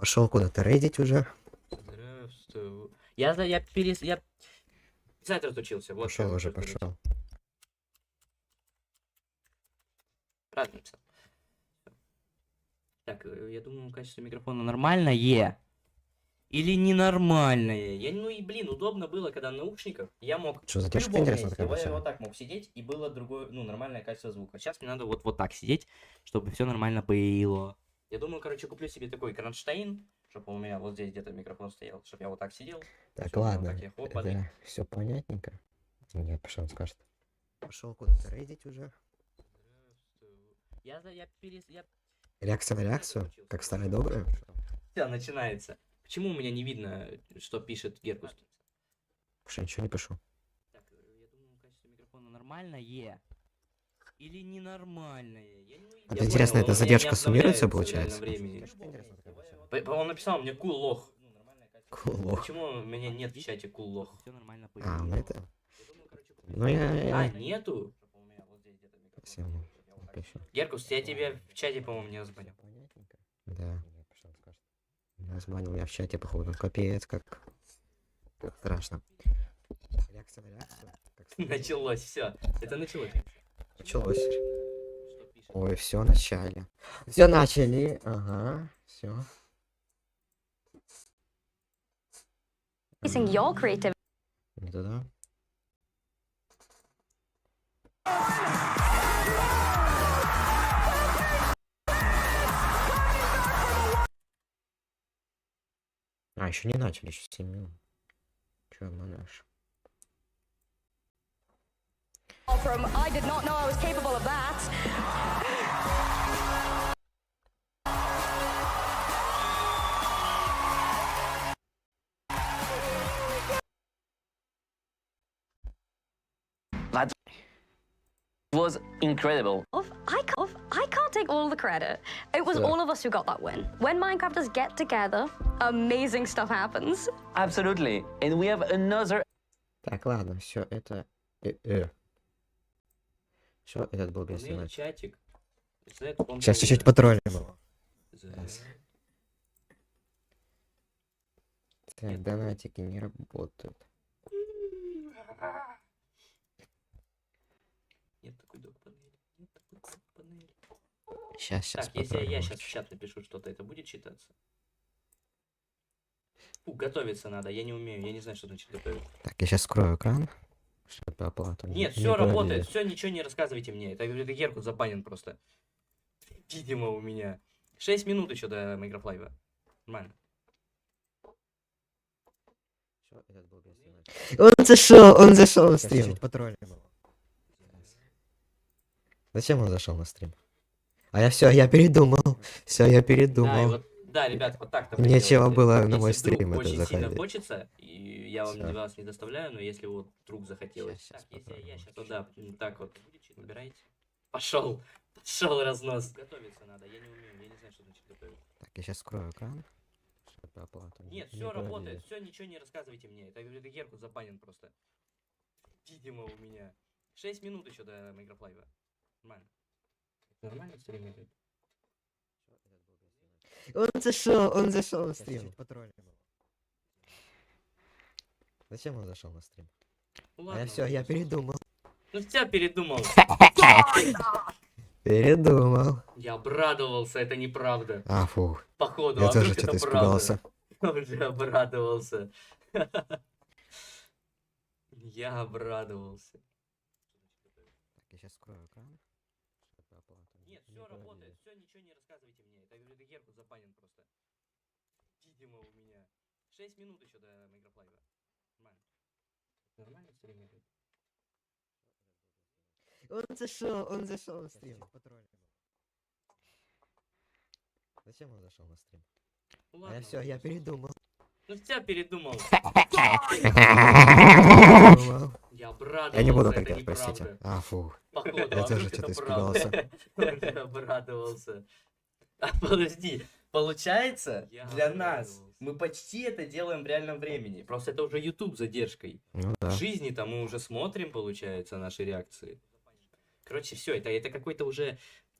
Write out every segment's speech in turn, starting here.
Пошел куда-то рейдить уже. Здравствуй. Я писать разучился. Вот Пошел как уже, говорить. пошел. Правильно написал. Так, я думаю, качество микрофона нормальное. Или ненормальное. Ну и, блин, удобно было, когда на наушниках я мог Что, в задержка любом интересно месте. такая Я большая? вот так мог сидеть, и было другое, ну, нормальное качество звука. Сейчас мне надо вот так сидеть, чтобы все нормально было. Я думаю, короче, куплю себе такой кронштейн, чтобы у меня вот здесь где-то микрофон стоял, чтобы я вот так сидел. Так, Всё, ладно. вот так я хлоп, Это все понятненько. Нет, пошел, он скажет. Пошел куда-то рейдить уже. Реакция на реакцию, как старая добрая. Все, начинается. Почему у меня не видно, что пишет Геркус? Потому что я ничего не пишу. Так, я думаю, качество микрофона нормальное. Или ненормальное. Вот интересно, эта задержка суммируется, получается? Времени. Он написал мне кул лох. Кулох. Почему у меня нет в чате кул лох? А, ну это... Ну я... Нету? Совсем пишу. Геркус, я тебе в чате, по-моему, не разбанил. Да. Разбанил меня в чате, походу. Капец, как страшно. Реакция на реакцию. Началось, все. Это началось. Началось. Ой, все начали. Все начали. Ага, все. Your creativity. Не туда. А, еще не начали, еще 7 минут. Че, манаж? From I did not know I was capable of that. That was incredible. I can't take all the credit. It was Yeah. all of us who got that win. When Minecrafters get together, amazing stuff happens. Absolutely. And we have another Так, ладно, все это... Все, этот был без снимать. Чатик. Сейчас чуть-чуть потроллим его. Так, донатики не работают. Нет такой док-панели. Нет такой док-панели. Сейчас Так, если я сейчас в чат напишу что-то, это будет читаться? Готовиться надо, я не умею, я не знаю, что значит готовить. Так, я сейчас скрою экран. Чтобы оплату Нет, не все работает, провалили. все, ничего не рассказывайте мне. Это Геркус забанен просто. Видимо, у меня. 6 минут еще до Майнкрафт Лайва. Нормально. Он зашел на стрим. Чуть потроллим его. Зачем он зашел на стрим? А я передумал. Все, я Да, и передумал. вот, да, ребят, вот так-то. Нечего делайте. было на Если мой вдруг стрим это очень сильно заходить. хочется, и я вам Всё. вас не доставляю, но если вот вдруг захотелось, Щас так, если попробуем. я сейчас, то да, так вот, выбирайте. Пошел разнос. Готовиться надо, я не умею, я не знаю, что значит готовить. Так, я сейчас скрою экран. Чтобы оплату Нет, не все провалили. работает, все, ничего не рассказывайте мне. Это Геркус забанен просто. Видимо, у меня. 6 минут еще до Майнкрафт Лайва. Нормально. Нормально стрим идет? Он зашел на стрим. Зачем он зашел на стрим? Ну, А я ладно, я передумал. Ну все, передумал. Передумал. Я обрадовался, это неправда. А, фу. Походу, Я а вдруг тоже что-то это правда? испугался. Он же обрадовался. Я обрадовался. Так, я сейчас скрою экран. Чтобы оплату Нет, не все провалили. работает, все, ничего не рассказывайте мне. Это Геркус забанен просто. Видимо, у меня. 6 минут еще до Майнкрафт Лайва. Нормально. Нормально стрим идет? Он зашел на стрим. Зачем он зашел на стрим? Ну, А я ладно, я передумал. Ну все, передумал. Я обрадовался, Я не буду это так делать, неправда. простите. А, фу. Походу, Я а тоже вдруг что-то это правда? испугался. Он же обрадовался. А подожди, получается, для нас мы почти это делаем в реальном времени. Просто это уже YouTube задержкой. Ну В да. жизни-то мы уже смотрим, получается, наши реакции. Короче, все, это какой-то уже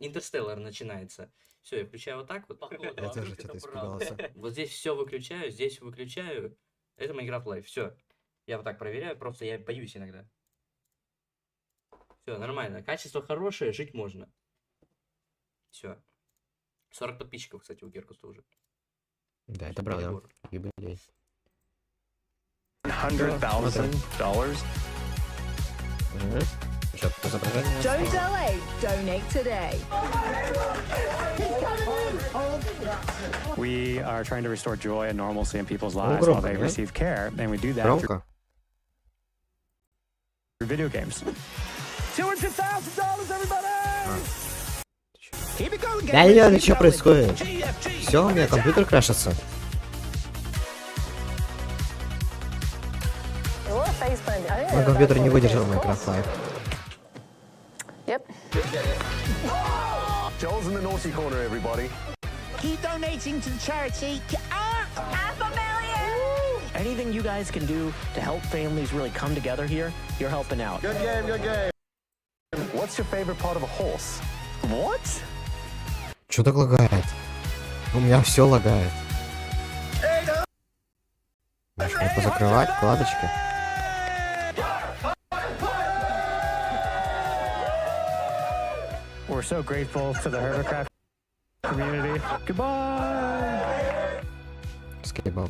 Интерстеллар начинается. Все, я включаю вот так вот. Я тоже что-то испугался. Вот здесь все выключаю, здесь выключаю. Это Майнкрафт Лайв. Все. Я вот так проверяю, просто я боюсь иногда. Все, нормально. Качество хорошее, жить можно. Все. 40 подписчиков, кстати, у Геркуса уже. Да, это правда. Юбилей. $100,000. Что, по изображению? Don't delay. Donate today. We are trying to restore joy and normalcy in people's lives while громко, they да? receive care, and we do that Громко? through video games. $200,000, everybody! Да не, что происходит? Все, у меня компьютер крашится. Мой компьютер не выдержал Майнкрафт Лайв. Yep. Joel's in the naughty corner, everybody. Keep donating to the charity. $500,000! Anything you guys can do to help families really come together here, you're helping out. Good game, good game. What's your favorite part of a horse? What? Что так лагает? У меня все лагает. Может, мне позакрывать вкладочки? We're so grateful to the Hermitcraft community. Goodbye! Скейбал.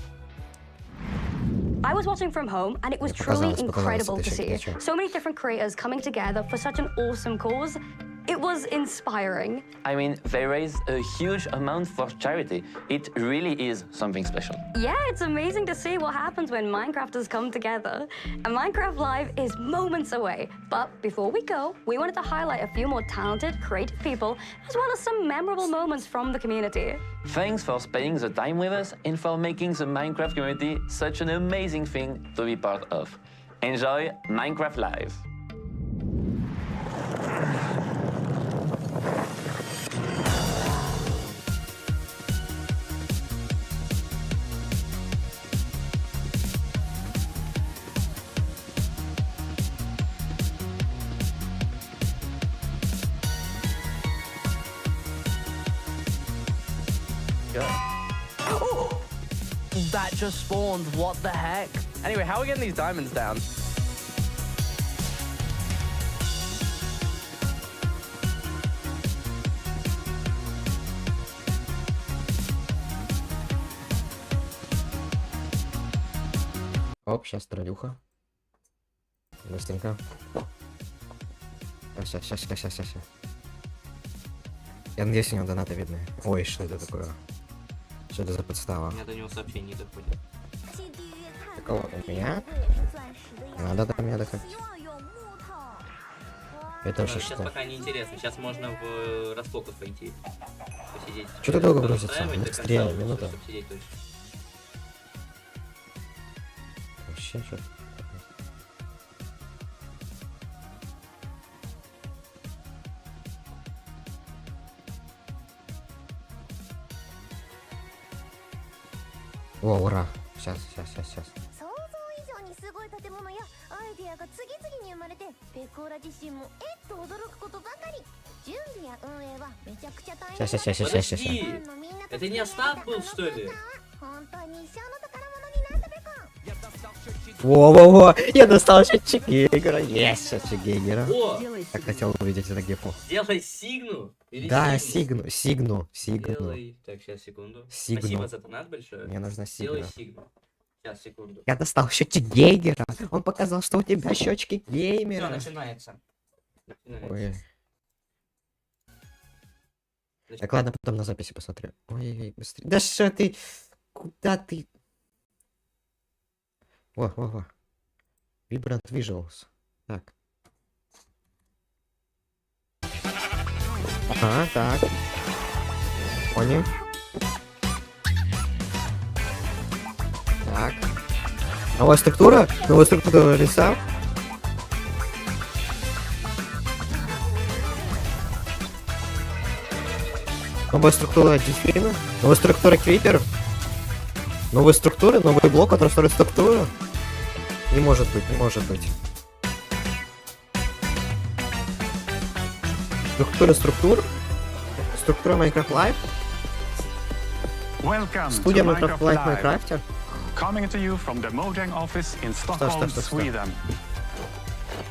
I was watching from home, and it was truly incredible to see picture. so many different creators coming together for such an awesome cause. It was inspiring. I mean, they raise a huge amount for charity. It really is something special. Yeah, it's amazing to see what happens when Minecrafters come together. And Minecraft Live is moments away. But before we go, we wanted to highlight a few more talented, creative people, as well as some memorable moments from the community. Thanks for spending the time with us and for making the Minecraft community such an amazing thing to be part of. Enjoy Minecraft Live. That just spawned. What the heck? Anyway, how are we getting these diamonds down? Оп, сейчас троллюха. Быстренько. Сейчас. Я надеюсь, у него донаты видны. Ой, что это такое? Что это за подстава? У меня до него сообщение не доходит. Такого у меня? Надо до меня доходить. Это вообще Сейчас что? пока не интересно. Сейчас можно в расфокус пойти. Посидеть. Что ты долго грузится? Настраивать до Быстрее, конца, минута. чтобы сидеть точно. Вообще что? О, ура! Сейчас. 想像以上にすごい建物やアイデアが次々に生まれてペコーラ自身もと驚くことばかり。準備や運営はめちゃくちゃ大変だ。 Сейчас. Подожди! Это не Остап был, что ли? 本当に一生の宝物になったべか。 Во-во-во! Я достал счетчик Гейгера! Есть счетчик Гейгера! О! Так хотел увидеть это гифу. Сделай сигну! Или Да, сигну? Сигну. Делай. Так, сейчас, секунду. Сигну. Спасибо за донат большое. Мне нужна Сделай Сигна. сигну. Сейчас, секунду. Я достал счетчик Гейгера! Он показал, что у тебя счетчики Все, геймера! начинается. Ой. Так, ладно, потом на записи посмотрю. Ой, быстрее. Да что ты? Куда ты? Во. Vibrant Visuals. Так. Ага, так. Понял. Так. Новая структура леса. Новая структура дельфина. Новая структура крипер. Новые структуры, новый блок, который строит структуру. Не может быть. Структура. Структура Майнкрафт Лайв. Welcome Студия to Майнкрафт Minecraft Лайв в Live. Майнкрафте. Coming to you from the Mojang office in Stockholm, Что? Sweden.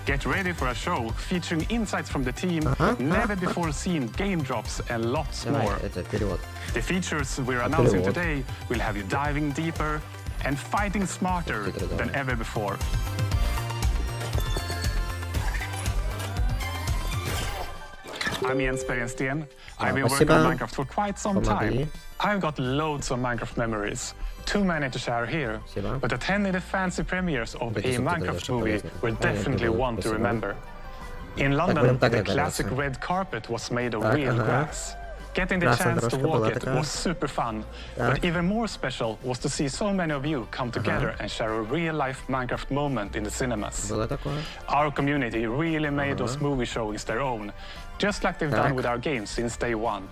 Get ready for a show featuring insights from the team, never before seen game drops and lots Давай, more. это перевод. The features we're announcing Перевод. today will have you diving deeper and fighting smarter than ever before. I'm Jens Bergensten. I've been working on Minecraft for quite some time. I've got loads of Minecraft memories. Too many to share here. But attending the fancy premieres of a Minecraft movie will definitely one to remember. In London, the classic red carpet was made of real grass. Getting the chance to walk it was super fun, but even more special was to see so many of you come together and share a real-life Minecraft moment in the cinemas. Our community really made those movie showings their own, just like they've done with our games since day one.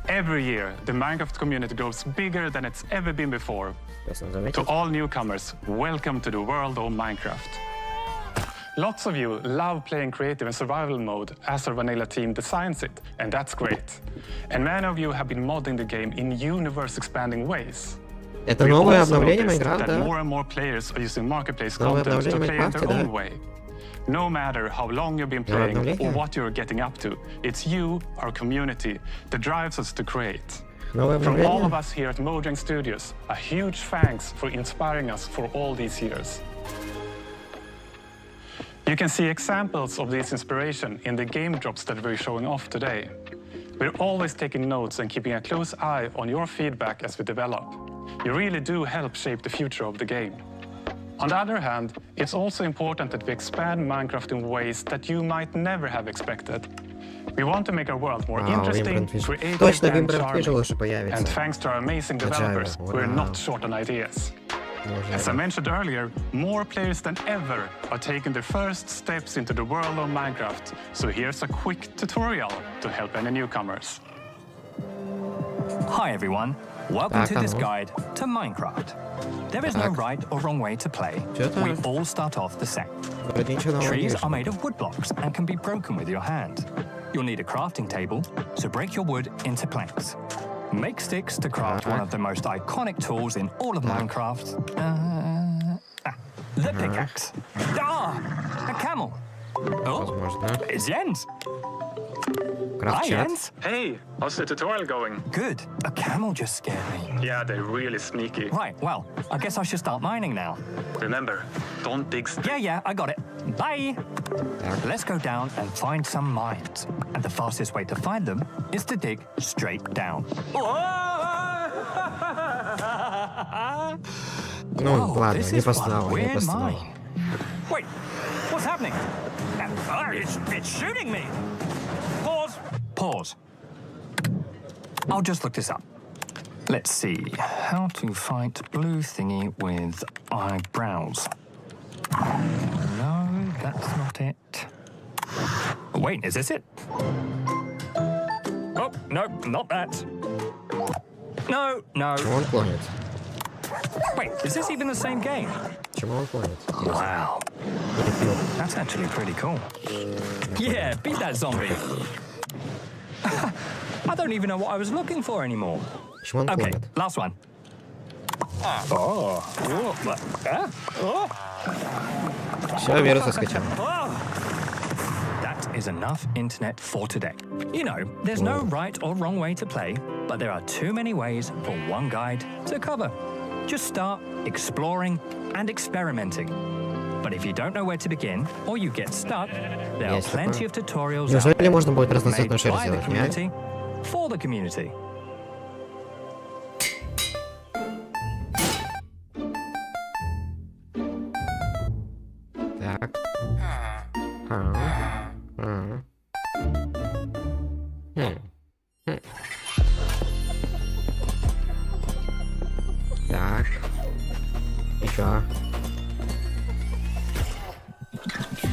Every year, the Minecraft community grows bigger than it's ever been before. To all newcomers, welcome to the world of Minecraft. Lots of you love playing creative and survival mode as our vanilla team designs it, and that's great. And many of you have been modding the game in universe-expanding ways. Это We новое also обновление noticed Майнкрафта, that да? more and more players are using marketplace Новое content to обновление play it their Майнкрафта, own да? way. No matter how long you've been Новое playing or обновление? what you're getting up to, it's you, our community, that drives us to create. Новое From all of обновление? us here at Mojang Studios, a huge thanks for inspiring us for all these years. You can see examples of this inspiration in the game drops that we're showing off today. We're always taking notes and keeping a close eye on your feedback as we develop. You really do help shape the future of the game. On the other hand, it's also important that we expand Minecraft in ways that you might never have expected. We want to make our world more interesting, creative, Точно, and Вимбранд Вижу charming. лучше появится. And thanks to our amazing developers, Agile, we're wow. not short on ideas. Можно, As I да. mentioned earlier, more players than ever are taking their first steps into the world of Minecraft. So here's a quick tutorial to help any newcomers. Hi everyone, welcome to this hello. guide to Minecraft. There is no right or wrong way to play. We all start off the same. Вроде ничего нового не Trees вижу. are made of wood blocks and can be broken with your hand. You'll need a crafting table, so break your wood into planks. Make sticks to craft one of the most iconic tools in all of Minecraft. The pickaxe. A camel. Oh, Возможно. it's Jens. Hi Крафт-чат. Jens. Hey, how's the tutorial going? Good. A camel just scared me. Yeah, they're really sneaky. Right, well, I guess I should start mining now. Remember, don't dig Yeah, I got it. Bye. Let's go down and find some mines. And the fastest way to find them is to dig straight down. Ну, Whoa, ладно, this не is one постановал, не weird постановал. mine. Wait, what's happening? It's shooting me. Pause. I'll just look this up. Let's see. How to fight blue thingy with eyebrows. No, that's not it. Wait, is this it? Oh, no, not that. No. Чему он клонит? Wait, is this even the same game? Чему он клонит? Wow. That's actually pretty cool. Yeah, beat that zombie. I don't even know what I was looking for anymore. Чему он Okay, клонит? last one. Все, вирусы скачал. That is enough internet for today. You know, there's no right or wrong way to play, but there are too many ways for one guide to cover. Just start exploring and experimenting. But if you don't know where to begin, or you get stuck, there are plenty of tutorials out Неужели there можно будет made разноцветную шерсть by the сделать, нет? community, for the community. Так. Так. Еще.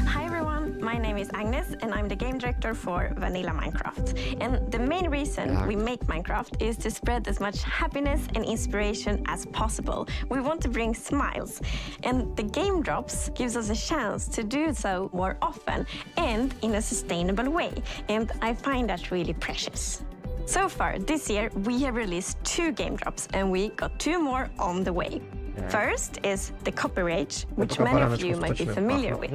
Hi everyone, my name is Agnes and I'm the game director for Vanilla Minecraft. And the main reason we make Minecraft is to spread as much happiness and inspiration as possible. We want to bring smiles, and the game drops gives us a chance to do so more often and in a sustainable way. And I find that really precious. So far, this year, we have released 2 game drops, and we got 2 more on the way. First is the Copper Age, which many of you might be familiar with.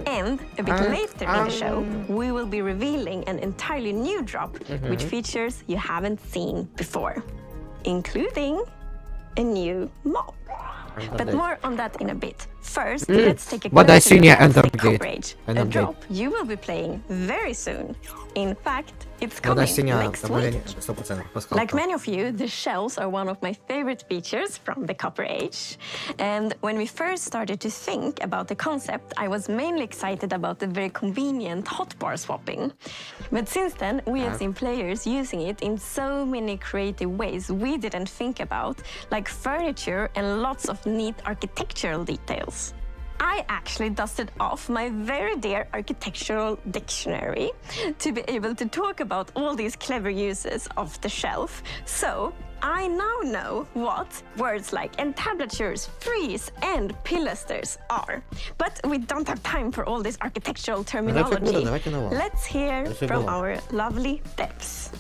And a bit later in the show, we will be revealing an entirely new drop, which features you haven't seen before, including a new mob. But more on that in a bit. First, let's take a closer look at the Copper Age, a drop you will be playing very soon. In fact, it's coming next week. Like many of you, the shells are one of my favorite features from the Copper Age. And when we first started to think about the concept, I was mainly excited about the very convenient hotbar swapping. But since then, we have seen players using it in so many creative ways we didn't think about, like furniture and lots of neat architectural details. I actually dusted off my very dear architectural dictionary to be able to talk about all these clever uses of the shelf. So I now know what words like entablatures, frieze, and pilasters are. But we don't have time for all this architectural terminology. Let's hear from our lovely devs.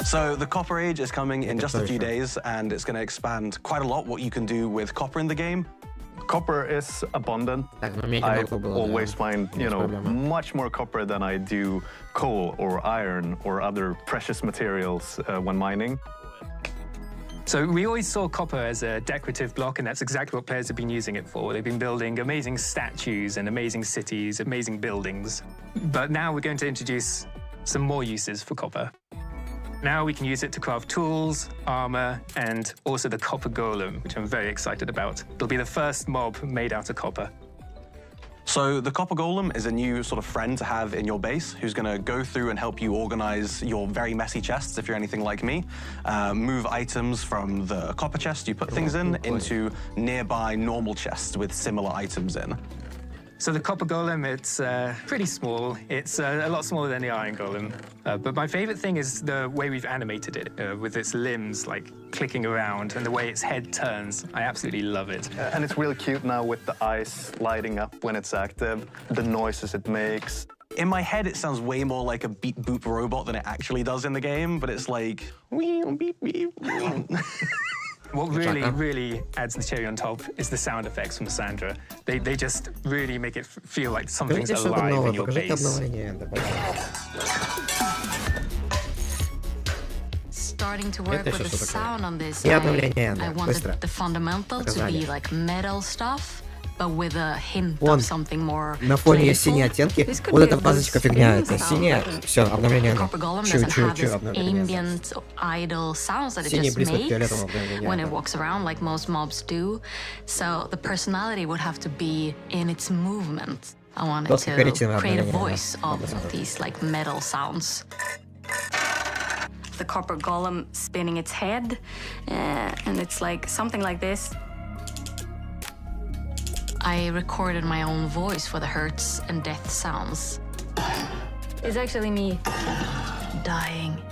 So the Copper Age is coming in just a few days, and it's going to expand quite a lot what you can do with copper in the game. Copper is abundant. I always find, much more copper than I do coal or iron or other precious materials when mining. So we always saw copper as a decorative block, and that's exactly what players have been using it for. They've been building amazing statues and amazing cities, amazing buildings. But now we're going to introduce some more uses for copper. Now we can use it to craft tools, armor, and also the copper golem, which I'm very excited about. It'll be the first mob made out of copper. So the Copper Golem is a new sort of friend to have in your base who's going to go through and help you organize your very messy chests, if you're anything like me. Move items from the copper chest you put things in into nearby normal chests with similar items in. So the Copper Golem, it's pretty small. It's a lot smaller than the Iron Golem. But my favorite thing is the way we've animated it, with its limbs like clicking around and the way its head turns. I absolutely love it. And it's really cute now with the eyes lighting up when it's active, the noises it makes. In my head, it sounds way more like a beep boop robot than it actually does in the game, but it's like, wee, beep, beep. What really adds the cherry on top is the sound effects from Sandra. They just really make it feel like something's alive in your base. Starting to work with the sound on this, I wanted the fundamental to be like metal stuff, but with a hint of something more на фоне есть синие оттенки. Вот эта базочка фигня, это синяя. Все, обновление. Ambient, idle sounds that it just makes when it walks around, like most mobs do. So the personality would have to be in its movement. I wanted to create a voice of these like metal sounds. The Copper Golem spinning its head, and it's like something like this. I recorded my own voice for the hurts and death sounds. It's actually me dying.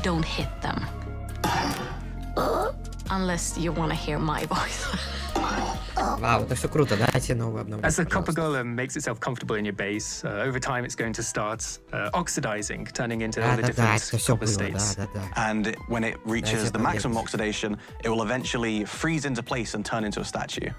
Don't hit them. Unless you want to hear my voice. Wow, это все круто, дайте новое обновление. As the Copper Golem makes itself comfortable in your base, over time it's going to start oxidizing, turning into all the different copper states. And when it reaches the maximum oxidation, it will eventually freeze into place and turn into a statue.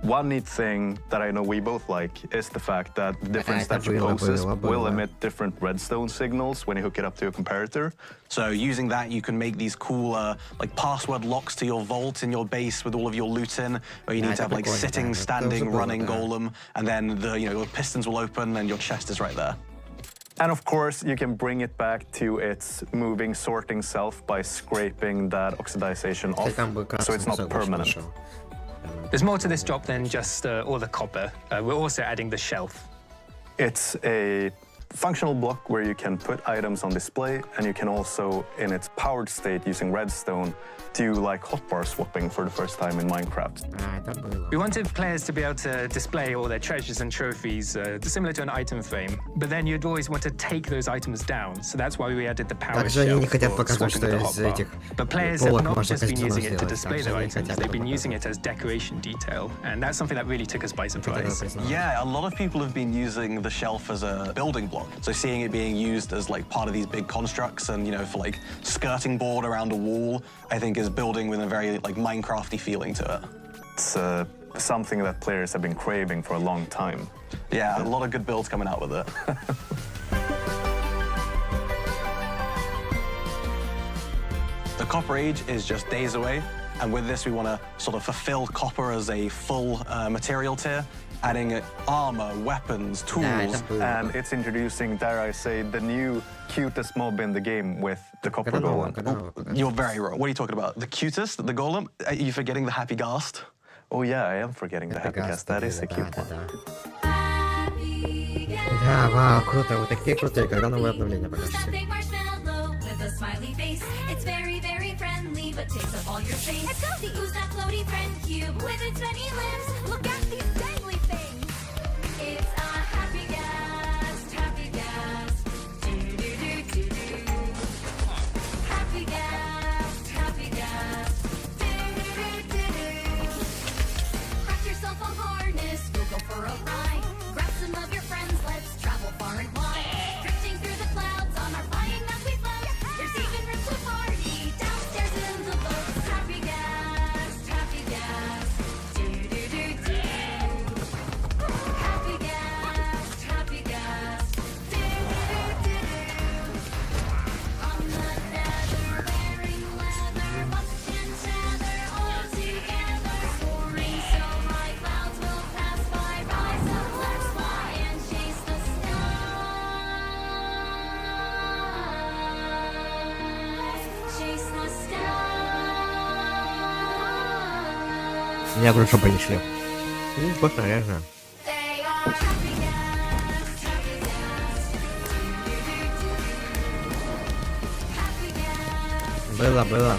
One neat thing that I know we both like is the fact that different statue poses will emit different redstone signals when you hook it up to a comparator. So using that, you can make these cool like password locks to your vault in your base with all of your loot in, where you need to have like sitting, standing, running golem, and then your pistons will open and your chest is right there. And of course, you can bring it back to its moving, sorting self by scraping that oxidization off, so it's not permanent. There's more to this drop than just all the copper. We're also adding the shelf. It's a functional block where you can put items on display, and you can also, in its powered state using redstone, do like hotbar swapping for the first time in Minecraft. We wanted players to be able to display all their treasures and trophies, similar to an item frame, but then you'd always want to take those items down, so that's why we added the power shelf for swapping the hotbar. But players have not just been using it to display their items, they've been using it as decoration detail, and that's something that really took us by surprise. Yeah, a lot of people have been using the shelf as a building block, so seeing it being used as like part of these big constructs and, you know, for like skirting board around a wall, I think is building with a very like Minecrafty feeling to it. It's something that players have been craving for a long time. Yeah, a lot of good builds coming out with it. The Copper Age is just days away, and with this we want to sort of fulfill copper as a full material tier, adding armor, weapons, tools. And it's introducing, dare I say, the new cutest mob in the game with the Copper Golem. You're very wrong. What are you talking about? The cutest? The Golem? Are you forgetting the Happy Ghast? Oh yeah, I am forgetting the Happy Ghast. That is a cute one. Да, вау, круто. Вот такие крутые, когда новые обновления покажете. Я говорю, чтобы они шли. Вкусно, реально. Было.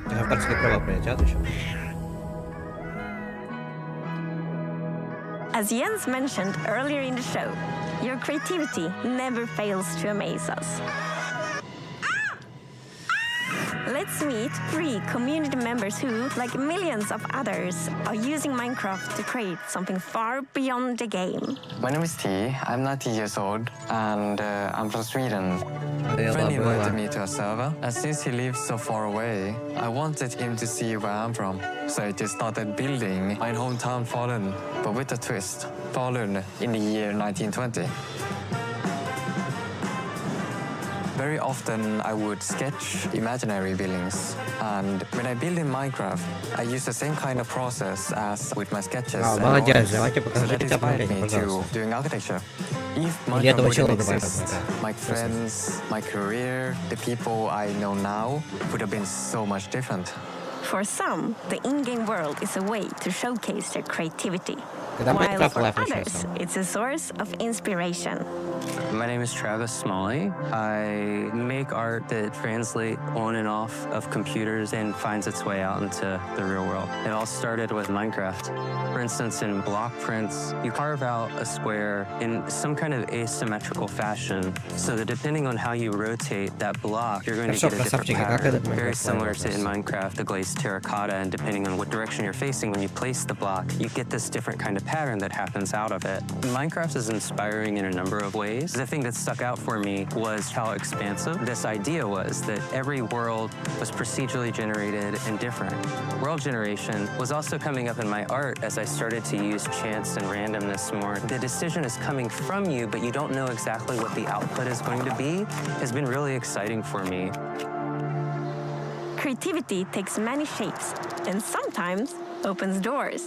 Авторские права прилетят еще. As Jens mentioned earlier in the show, your creativity never fails to amaze us. Let's meet 3 community members who, like millions of others, are using Minecraft to create something far beyond the game. My name is T. I'm 19 years old, and I'm from Sweden. A friend invited me to a server, and since he lives so far away, I wanted him to see where I'm from. So I just started building my hometown Falun, but with a twist. Falun in the year 1920. Very often I would sketch imaginary buildings, and when I build in Minecraft, I use the same kind of process as with my sketches. So that inspired me to doing architecture. If Minecraft wouldn't exist, my friends, my career, the people I know now would have been so much different. For some, the in-game world is a way to showcase their creativity, while for others, it's a source of inspiration. My name is Travis Smalley. I make art that translates on and off of computers and finds its way out into the real world. It all started with Minecraft. For instance, in block prints, you carve out a square in some kind of asymmetrical fashion, so that depending on how you rotate that block, you're going to get a different pattern. Very similar to in Minecraft, the glazed terracotta, and depending on what direction you're facing when you place the block, you get this different kind of pattern that happens out of it. Minecraft is inspiring in a number of ways. The thing that stuck out for me was how expansive this idea was, that every world was procedurally generated and different. World generation was also coming up in my art as I started to use chance and randomness more. The decision is coming from you, but you don't know exactly what the output is going to be, has been really exciting for me. Creativity takes many shapes and sometimes opens doors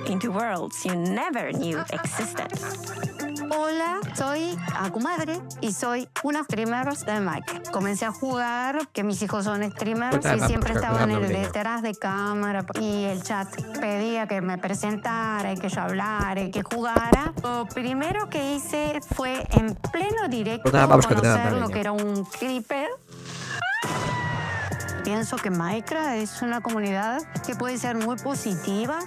into worlds you never knew existed. Hola, soy Akumadre y soy una streamer de Minecraft. Comencé a jugar, que mis hijos son streamers y siempre estaba en el detrás de cámara y el chat pedía que me presentara y que yo hablara y que jugara. Lo primero que hice fue en pleno directo conocer lo que era un creeper. Pienso que Minecraft es una comunidad que puede ser muy positiva.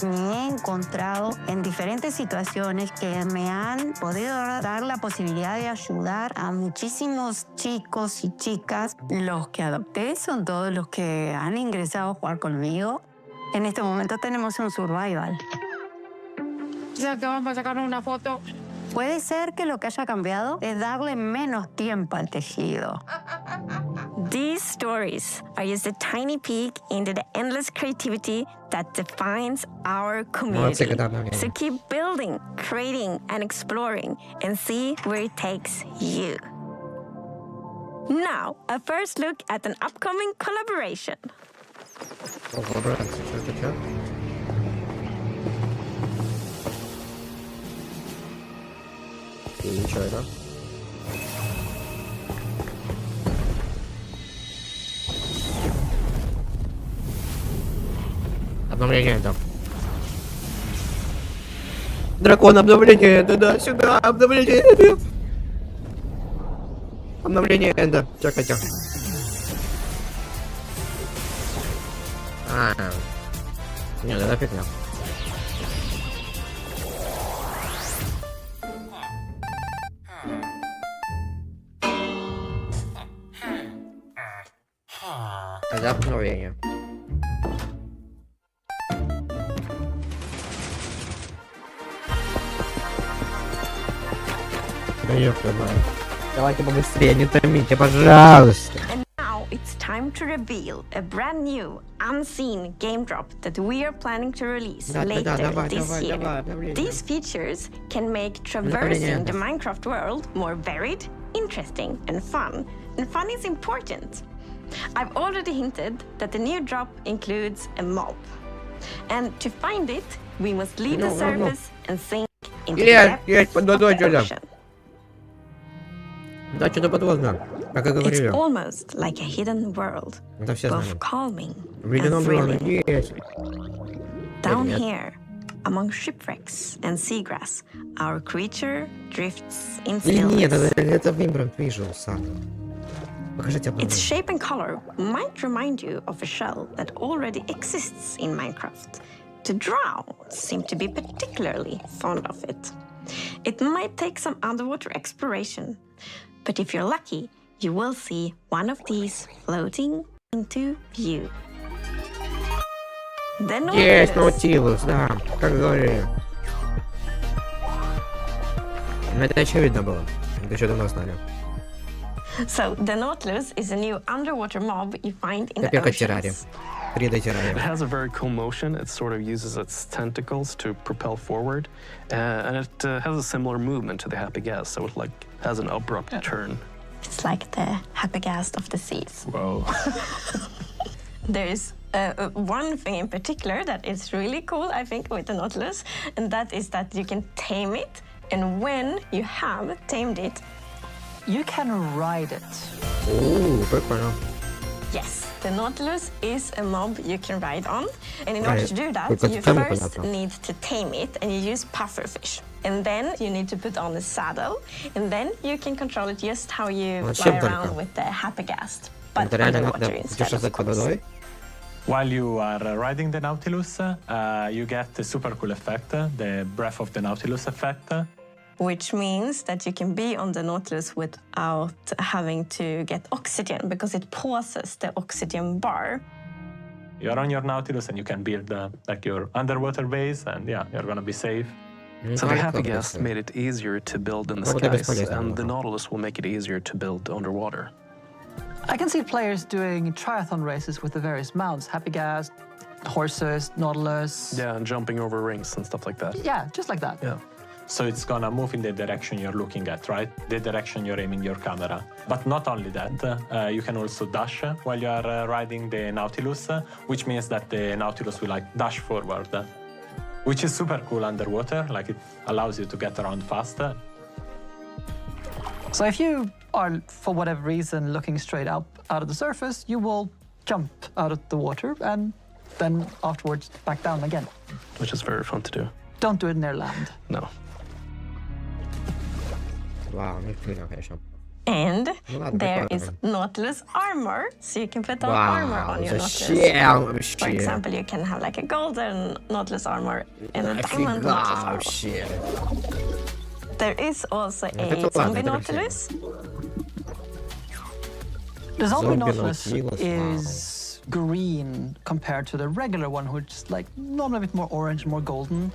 Me he encontrado en diferentes situaciones que me han podido dar la posibilidad de ayudar a muchísimos chicos y chicas. Los que adopté son todos los que han ingresado a jugar conmigo. En este momento tenemos un survival. Ya que vamos a sacar una foto. Puede ser que lo que haya cambiado es darle menos tiempo al tejido. These stories are just a tiny peek into the endless creativity that defines our community. So keep building, creating, and exploring, and see where it takes you. Now, a first look at an upcoming collaboration. Ничего, да? Обновление там. Дракон, обновление, да, сюда, обновление. Обновление энда. Чакайте. Не, да фигня. Это обновление. Да ёпта, давайте побыстрее, не томите, пожалуйста. And now it's time to reveal a brand new, unseen game drop that we are planning to release later this year. These features can make traversing the Minecraft world more varied, interesting, and fun. And fun is important. I've already hinted that the new drop includes a mob. And to find it, we must leave the surface and sink into the depths of the ocean. It's almost like a hidden world, both calming and thrilling. Down here, among shipwrecks and seagrass, our creature drifts in stillness. Its shape and color might remind you of a shell that already exists in Minecraft. The drow seem to be particularly fond of it. It might take some underwater exploration, but if you're lucky, you will see one of these floating into view. Есть Наутилус, да, как говорили. Это очевидно было. Это еще давно знали. So, the Nautilus is a new underwater mob you find in the oceans. It has a very cool motion. It sort of uses its tentacles to propel forward, and it has a similar movement to the Happy Gas, so it has an abrupt turn. It's like the Happy Gas of the seas. Whoa. There's one thing in particular that is really cool, I think, with the Nautilus, and that is that you can tame it, and when you have tamed it, you can ride it. Ooh, прикольно. Yes, the Nautilus is a mob you can ride on, and in order to do that, you first need to tame it, and you use pufferfish. And then you need to put on a saddle, and then you can control it just how you fly around with the Happy Gas, but underwater instead, of course. While you are riding the Nautilus, you get the super cool effect, the Breath of the Nautilus effect. Which means that you can be on the Nautilus without having to get oxygen, because it pauses the oxygen bar. You're on your Nautilus and you can build like your underwater base, and yeah, you're gonna be safe. So the Happy Gas made it easier to build in the skies, and the Nautilus will make it easier to build underwater. I can see players doing triathlon races with the various mounts, Happy Gas, horses, Nautilus. Yeah, and jumping over rings and stuff like that. Yeah, just like that. Yeah. So it's gonna move in the direction you're looking at, right? The direction you're aiming your camera. But not only that, you can also dash while you are riding the Nautilus, which means that the Nautilus will like dash forward, which is super cool underwater. Like it allows you to get around fast. So if you are, for whatever reason, looking straight out of the surface, you will jump out of the water and then afterwards back down again. Which is very fun to do. Don't do it near land. No. Вау, ну фигня, конечно. And there is Nautilus armor, so you can put on armor on your Nautilus. For example, you can have like a golden Nautilus armor and a diamond Nautilus armor. There is also a zombie Nautilus. The zombie Nautilus is green compared to the regular one, which is like normally a bit more orange, more golden.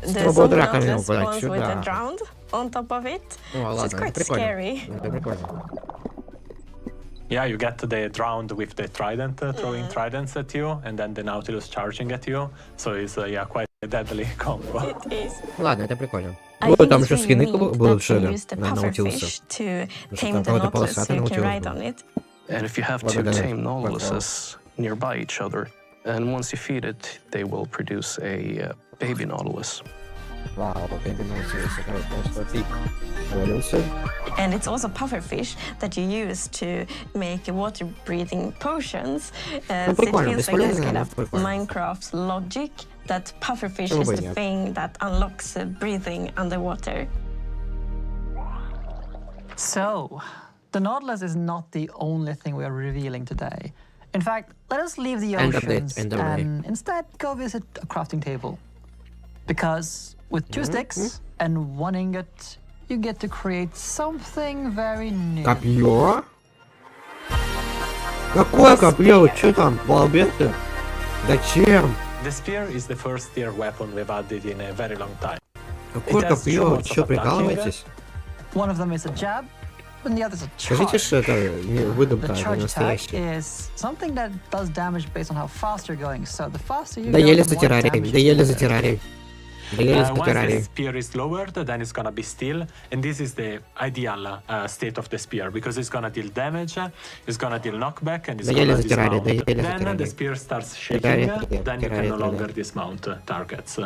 The zombie Nautilus spawns with a drowned on top of it, so it's quite scary. Yeah, you get the drowned with the trident, throwing tridents at you, and then the Nautilus charging at you. So it's quite a deadly combo. It is. Ладно, это прикольно. Ну, там еще скины будут в шеле на Наутилусе. Какой-то полосатый Наутилус. And if you have two tame Nautiluses nearby each other, and once you feed it, they will produce a baby Nautilus. Wow, baby Nautilus. And it's also pufferfish that you use to make water-breathing potions. It feels like this kind of Minecraft logic that pufferfish is the thing that unlocks breathing underwater. So, the Nautilus is not the only thing we are revealing today. In fact, let us leave the oceans and instead go visit a crafting table. Because with 2 sticks and 1 ingot, you get to create something very new. Копье? Какое копье? Что там? Балбеты? Зачем? The spear is the first tier weapon we've added in a very long time. Какое копье? Что, прикалываетесь? One of them is a jab, and the other is a charge. Скажите, что это выдумка, the charge attack настоящая. is something that does damage based on how fast you're going. So the faster you go, the за more damage. доели за террарий. Once the spear is lowered, then it's gonna be still, and this is the ideal state of the spear because it's gonna deal damage, it's gonna deal knockback, and it's gonna dismount. Then the spear starts shaking, then you can no longer dismount targets,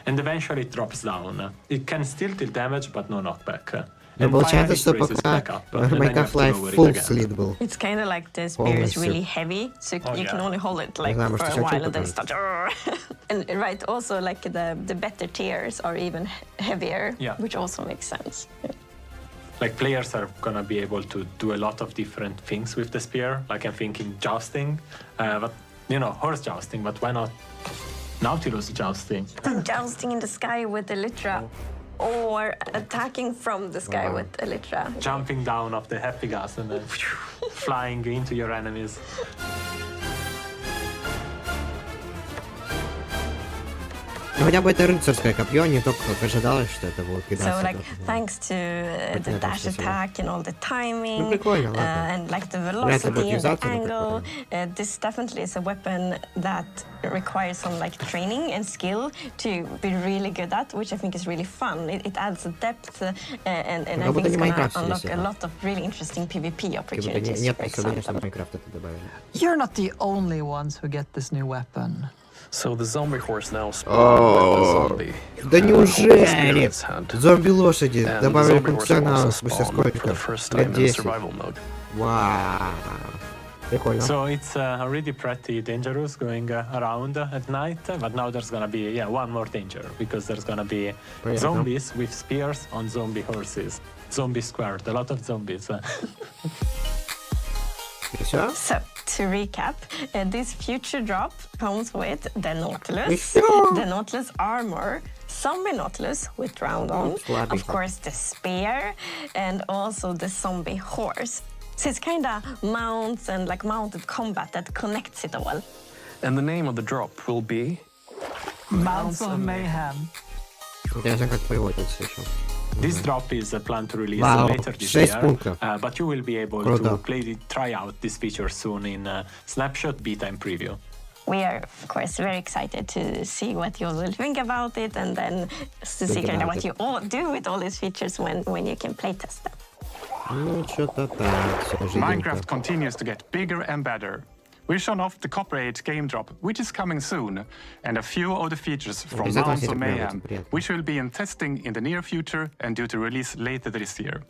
and eventually it drops down. It can still deal damage, but no knockback. Но получается, что пока Майнкрафт Лайв full slid был. It's kind of like the spear is really heavy, so you can only hold it like for a while and then start. And right, also like the better tiers are even heavier, which also makes sense. Like players are gonna be able to do a lot of different things with the spear. Like I'm thinking jousting, but you know, horse jousting. But why not Nautilus jousting? Jousting in the sky with Elytra. Or attacking from the sky with Elytra. Jumping down off the happy gas and then flying into your enemies. Ну хотя бы это рыцарское копье, не только как ожидалось, что это будет кидаться. So like thanks to the dash attack and all the timing and like the velocity and the angle, this definitely is a weapon that requires some like training and skill to be really good at, which I think is really fun. It adds a depth and I think it's gonna unlock a lot of really interesting PvP opportunities. You're not the only ones who get this new weapon. So the zombie horse now spawns with the zombie. Да неужели? Зомби-лошади добавили функционал спустя сколько? Лет 10. Вау. Прикольно. So it's already pretty dangerous going around at night, but now there's gonna be one more danger because there's gonna be zombies with spears on zombie horses. Zombie squared, a lot of zombies. So, to recap, this future drop comes with the Nautilus, the Nautilus armor, zombie Nautilus with drowned on, of course the spear, and also the zombie horse. So it's kind of mounts and like mounted combat that connects it all. And the name of the drop will be Mounts of Mayhem. Интересно, как переводится еще. This drop is planned to release later this year, but you will be able to try out this feature soon in Snapshot, Beta and Preview. We are, of course, very excited to see what you will think about it and then to see kind of what you all do with all these features when you can playtest them. Minecraft continues to get bigger and better. We've shown off the Copper Age game drop, which is coming soon, and a few of the features from Mounts of Mayhem, which will be in testing in the near future and due to release later this year.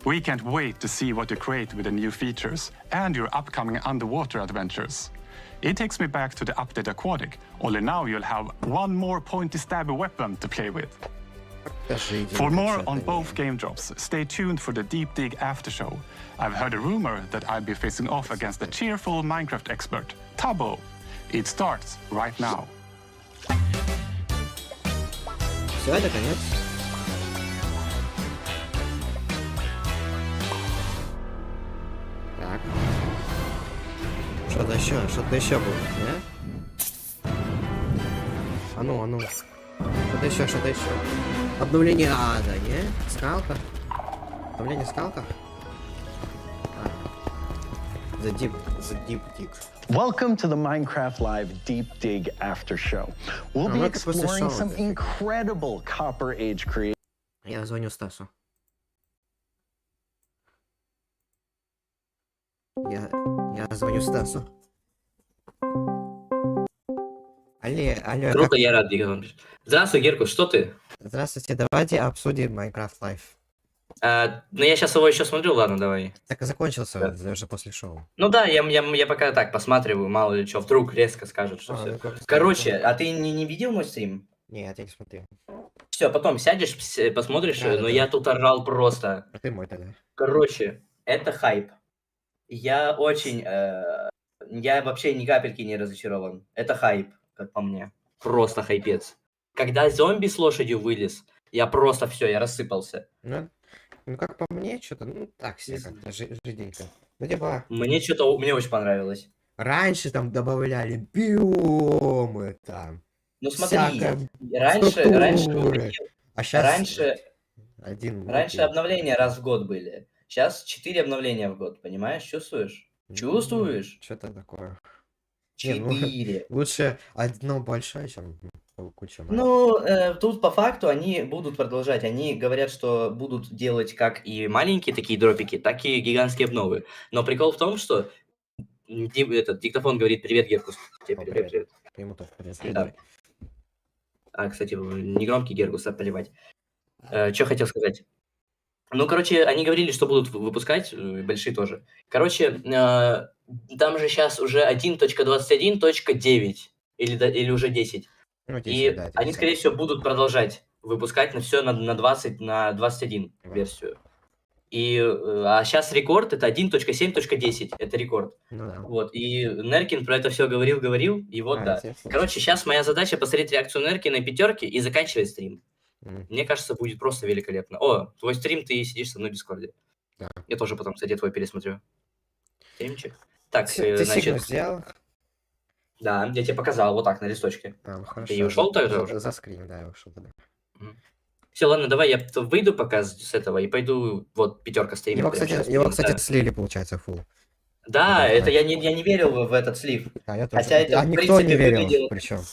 We can't wait to see what you create with the new features and your upcoming underwater adventures. It takes me back to the update Aquatic, only now you'll have one more pointy stabby weapon to play with. For more on both game drops, stay tuned for the Deep Dig after show. I've heard a rumor that I'll be facing off against the cheerful Minecraft expert, Tabo. It starts right now. Все, это конец. Так. Что-то еще будет, да? А ну. Что-то еще. Обновление ада, не? Скалка. Обновление скалка. The deep dig. Welcome to the Minecraft Live Deep Dig After Show. We'll be exploring some incredible Copper Age creations. Я звоню Стасу. Я звоню Стасу. Алло. Круто, я рад, Геркус. Здравствуй, Геркус, что ты? Здравствуйте, давайте обсудим Майнкрафт Лайв. Ну я сейчас его еще смотрю, ладно, давай. Так и закончился, да. Уже после шоу. Ну да, я пока так посматриваю, мало ли что, вдруг резко скажут, что все. Короче, а ты не видел мой стрим? Нет, я не смотрел. Все, потом сядешь, посмотришь, но я тут орал просто. А ты мой тогда. Короче, это хайп. Я вообще ни капельки не разочарован. Это хайп, как по мне. Просто хайпец. Когда зомби с лошадью вылез, я просто все, я рассыпался. Ну, как по мне, что-то, так себе как-то жиденько. Ну, типа... Мне очень понравилось. Раньше там добавляли биомы там. Ну, смотри, раньше а сейчас... Раньше обновления раз в год были. Сейчас 4 обновления в год, понимаешь? Чувствуешь? Чувствуешь? Что-то такое. 4. Лучше одно большое, чем куча. Тут по факту они будут продолжать. Они говорят, что будут делать как и маленькие такие дропики, так и гигантские обновы. Но прикол в том, что этот диктофон говорит: привет, Геркус. Тебе привет. Ему тоже привет. Да. Кстати, не громкий Геркус, а поливать. Что хотел сказать? Ну, короче, они говорили, что будут выпускать, большие тоже. Короче, там же сейчас уже 1.21.9 или уже 10. Ну, 10, и да, они, скорее всего, будут продолжать выпускать на все на 20, на 21 версию. А сейчас рекорд это 1.7.10, это рекорд. Вот, и Неркин про это все говорил, и вот да. Короче, сейчас моя задача посмотреть реакцию Неркина и пятерки и заканчивать стрим. Мне кажется, будет просто великолепно. О, твой стрим, ты сидишь со мной в Дискорде. Да. Я тоже потом, кстати, твой пересмотрю. Стримчик. Так, ты сигнал сделал? Да, я тебе показал вот так на листочке. Хорошо. Ты ушел тогда уже? За скрин, да, я ушел тогда. Все, ладно, давай я выйду пока с этого и пойду, вот пятерка стримит. Его, кстати, слили, получается, фул. Да, это я не верил в этот слив. Я тоже. Хотя это, в никто принципе, не верил, выглядело... причем.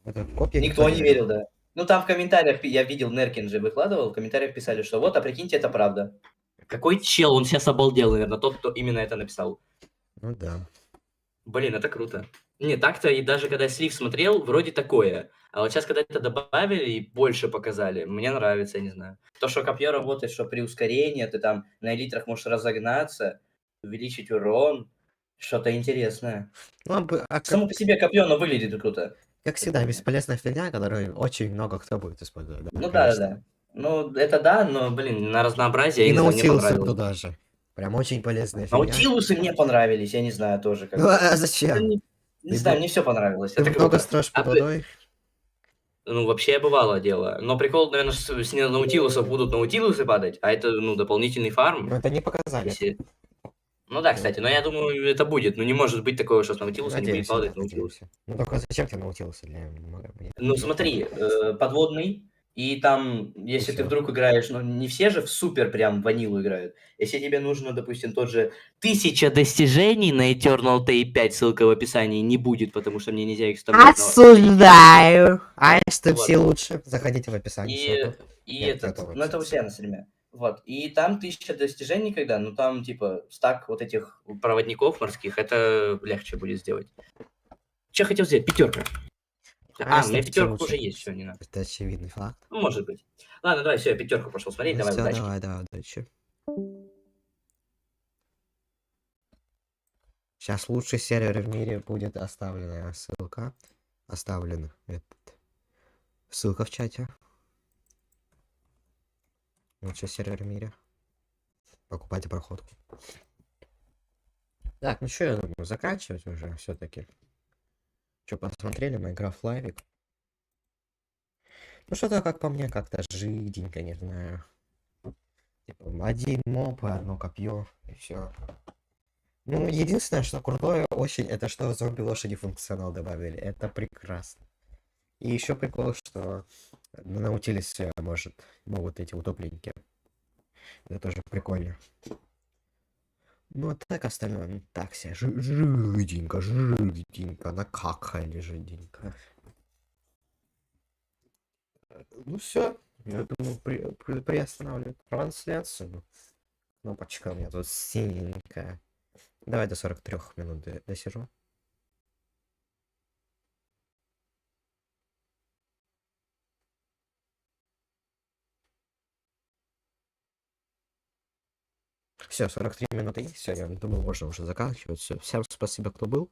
Никто не верил, да. Ну, там в комментариях, я видел, Неркин же выкладывал, в комментариях писали, что вот, а прикиньте, это правда. Какой чел, он сейчас обалдел, наверное, тот, кто именно это написал. Ну да. Блин, это круто. Не, так-то и даже когда слив смотрел, вроде такое. А вот сейчас, когда это добавили и больше показали, мне нравится, я не знаю. То, что копье работает, что при ускорении, ты там на элитрах можешь разогнаться, увеличить урон, что-то интересное. Само по себе копье, оно выглядит круто. Как всегда, бесполезная фигня, которую очень много кто будет использовать. Да? Ну да. Ну, это да, но, блин, на разнообразие и мне наутилусы туда же. Прям очень полезная фигня. Наутилусы мне понравились, я не знаю тоже. Как... Ну, а зачем? Не знаю, мне все понравилось. Ты это много строишь под водой? Ну, вообще бывало дело. Но прикол, наверное, с наутилусов будут наутилусы падать, а это, дополнительный фарм. Ну, это не показали. Ну да, кстати, но я думаю, это будет. Ну не может быть такого, что с наутилуса не будет падать наутилус. Ну только зачем тебе наутилусы? Ну смотри, подводный, и там, если ты вдруг играешь, не все же в супер прям ванилу играют. Если тебе нужно, допустим, тот же 1000 достижений на Eternal Tay 5, ссылка в описании, не будет, потому что мне нельзя их вставлять. Осуждаю! А что все лучше? Заходите в описание. Это у себя на стриме. Вот, и там 1000 достижений, когда, там, типа, стак вот этих проводников морских, это легче будет сделать. Что хотел сделать? Пятерка. У меня пятерка уже есть, все, не надо. Это очевидный факт. Может быть. Ладно, давай, все, я пятерку пошел смотреть, давай, удачи. Давай, удачи. Сейчас лучший сервер в мире будет оставлена ссылка. Ссылка в чате. Лучший сервер в мире. Покупайте проходку. Так, ну что, я думаю, заканчивать уже все-таки. Что, посмотрели Майнкрафт Лайвик? Ну что-то, как по мне, как-то жиденько, не знаю. Типа, один моб, одно копье, и все. Ну, единственное, что крутое очень, это что зомби-лошади функционал добавили. Это прекрасно. И еще прикол, что на Наутилисе могут эти утопленники. Это тоже прикольно. Ну, а так остальное, ну, так себе, жиденько, накакали жиденько. Ну все, я думаю, приостанавливаю трансляцию. Кнопочка у меня тут синенькая. Давай до 43 минут досижу. Все, 43 минуты. Все, я думаю, можно уже заканчивать. Все, всем спасибо, кто был.